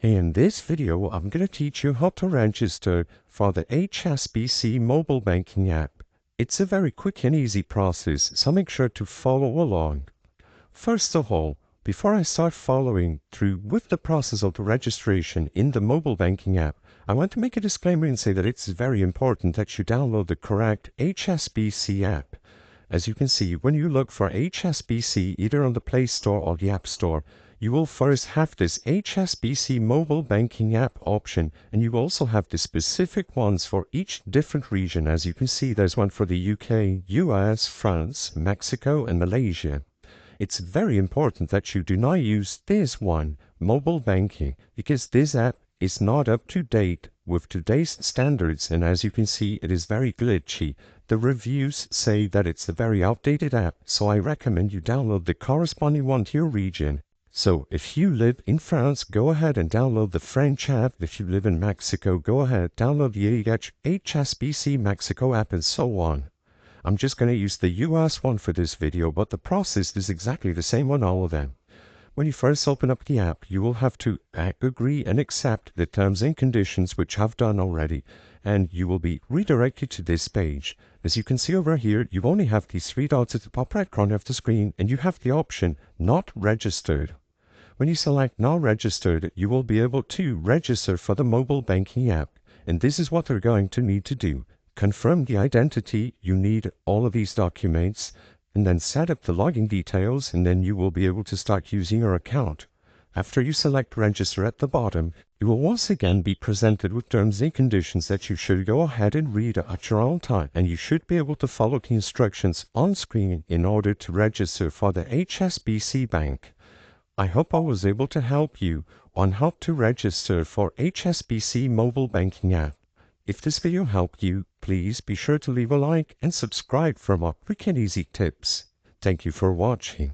In this video, I'm going to teach you how to register for the HSBC mobile banking app. It's a very quick and easy process, so make sure to follow along. First of all, before I start following through with the process of the registration in the mobile banking app, I want to make a disclaimer and say that it's very important that you download the correct HSBC app. As you can see, when you look for HSBC either on the Play Store or the App Store, you will first have this HSBC mobile banking app option, and you also have the specific ones for each different region. As you can see, there's one for the UK, US, France, Mexico, and Malaysia. It's very important that you do not use this one, mobile banking, because this app is not up to date with today's standards, and as you can see, it is very glitchy. The reviews say that it's a very outdated app, so I recommend you download the corresponding one to your region. So if you live in France, go ahead and download the French app. If you live in Mexico, go ahead, download the HSBC Mexico app, and so on. I'm just going to use the US one for this video, but the process is exactly the same on all of them. When you first open up the app, you will have to agree and accept the terms and conditions, which I've done already, and you will be redirected to this page. As you can see over here, you only have these three dots at the top right corner of the screen, and you have the option Not Registered. When you select Not Registered, you will be able to register for the mobile banking app, and this is what they're going to need to do. Confirm the identity, you need all of these documents, and then set up the login details, and then you will be able to start using your account. After you select Register at the bottom, you will once again be presented with terms and conditions that you should go ahead and read at your own time, and you should be able to follow the instructions on screen in order to register for the HSBC Bank. I hope I was able to help you on how to register for HSBC mobile banking app. If this video helped you, please be sure to leave a like and subscribe for more quick and easy tips. Thank you for watching.